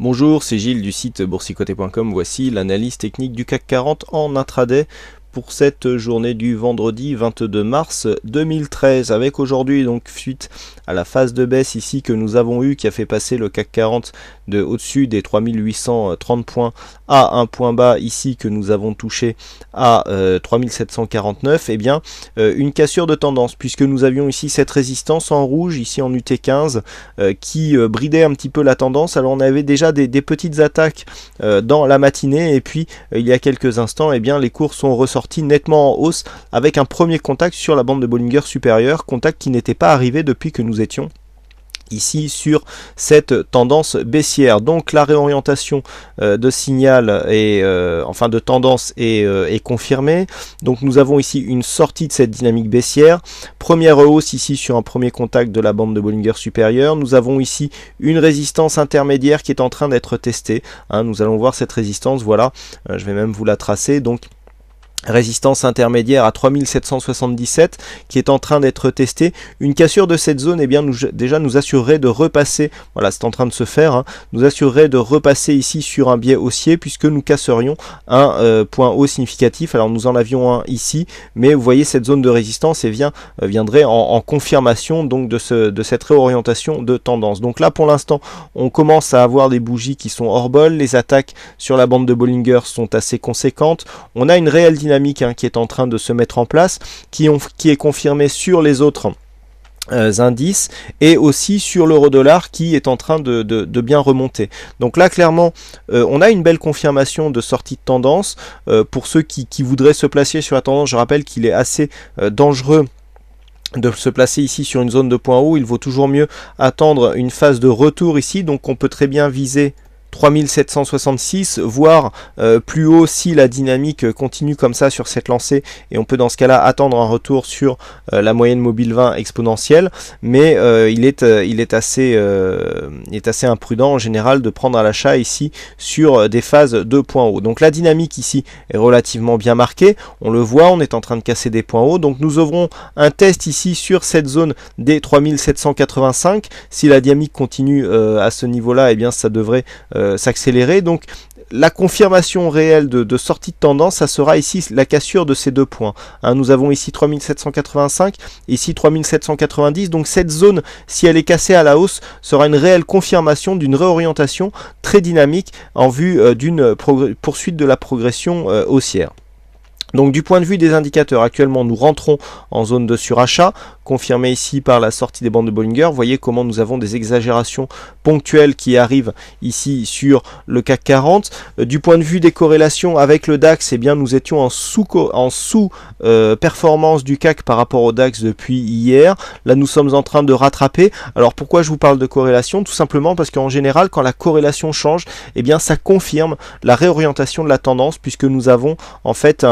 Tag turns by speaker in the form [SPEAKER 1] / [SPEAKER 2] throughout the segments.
[SPEAKER 1] Bonjour, c'est Gilles du site boursicoté.com. Voici l'analyse technique du CAC 40 en intraday pour cette journée du vendredi 22 mars 2013, avec aujourd'hui donc suite à la phase de baisse ici que nous avons eu, qui a fait passer le CAC 40 de au-dessus des 3830 points à un point bas ici que nous avons touché à 3749, et bien une cassure de tendance, puisque nous avions ici cette résistance en rouge ici en UT15 qui bridait un petit peu la tendance. Alors on avait déjà des petites attaques dans la matinée, et puis il y a quelques instants, et bien les cours sont ressortis nettement en hausse avec un premier contact sur la bande de Bollinger supérieure, contact qui n'était pas arrivé depuis que nous étions ici sur cette tendance baissière. Donc la réorientation de signal et enfin de tendance est confirmée. Donc nous avons ici une sortie de cette dynamique baissière, première hausse ici sur un premier contact de la bande de Bollinger supérieure. Nous avons ici une résistance intermédiaire qui est en train d'être testée, nous allons voir cette résistance, voilà, je vais même vous la tracer. Donc résistance intermédiaire à 3777 qui est en train d'être testée. Une cassure de cette zone, eh bien déjà nous assurerait de repasser, voilà, c'est en train de se faire, nous assurerait de repasser ici sur un biais haussier, puisque nous casserions un point haut significatif. Alors nous en avions un ici, mais vous voyez cette zone de résistance viendrait en confirmation donc de cette réorientation de tendance. Donc là pour l'instant on commence à avoir des bougies qui sont hors bol, les attaques sur la bande de Bollinger sont assez conséquentes, on a une réelle dynamique qui est en train de se mettre en place, qui est confirmée sur les autres indices, et aussi sur l'euro-dollar qui est en train de bien remonter. Donc là clairement on a une belle confirmation de sortie de tendance. Pour ceux qui voudraient se placer sur la tendance, je rappelle qu'il est assez dangereux de se placer ici sur une zone de point haut. Il vaut toujours mieux attendre une phase de retour ici, donc on peut très bien viser 3766, voire plus haut si la dynamique continue comme ça sur cette lancée, et on peut dans ce cas là attendre un retour sur la moyenne mobile 20 exponentielle, mais il est assez imprudent en général de prendre à l'achat ici sur des phases de points hauts. Donc la dynamique ici est relativement bien marquée, on le voit, on est en train de casser des points hauts, donc nous ouvrons un test ici sur cette zone des 3785. Si la dynamique continue à ce niveau là, et bien ça devrait s'accélérer. Donc la confirmation réelle de sortie de tendance, ça sera ici la cassure de ces deux points. Nous avons ici 3785, ici 3790. Donc cette zone, si elle est cassée à la hausse, sera une réelle confirmation d'une réorientation très dynamique en vue d'une poursuite de la progression haussière. Donc du point de vue des indicateurs, actuellement nous rentrons en zone de surachat, confirmé ici par la sortie des bandes de Bollinger. Vous voyez comment nous avons des exagérations ponctuelles qui arrivent ici sur le CAC 40. Du point de vue des corrélations avec le DAX, eh bien nous étions en sous performance du CAC par rapport au DAX depuis hier. Là nous sommes en train de rattraper. Alors pourquoi je vous parle de corrélation? Tout simplement parce qu'en général quand la corrélation change, eh bien ça confirme la réorientation de la tendance, puisque nous avons en fait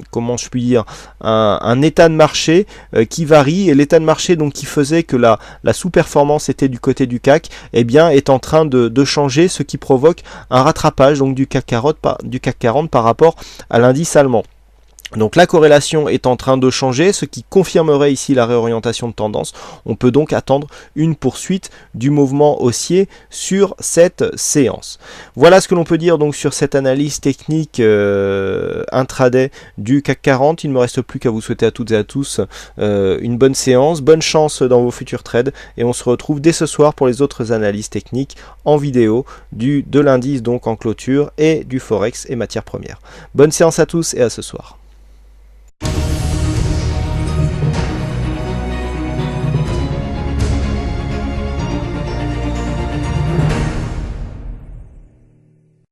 [SPEAKER 1] comment je puis dire, un état de marché qui varie, et l'état de marché donc qui faisait que la sous-performance était du côté du CAC, eh bien est en train de changer, ce qui provoque un rattrapage donc du CAC 40 par rapport à l'indice allemand. Donc la corrélation est en train de changer, ce qui confirmerait ici la réorientation de tendance. On peut donc attendre une poursuite du mouvement haussier sur cette séance. Voilà ce que l'on peut dire donc sur cette analyse technique intraday du CAC 40. Il ne me reste plus qu'à vous souhaiter à toutes et à tous une bonne séance, bonne chance dans vos futurs trades, et on se retrouve dès ce soir pour les autres analyses techniques en vidéo de l'indice donc en clôture, et du forex et matières premières. Bonne séance à tous et à ce soir.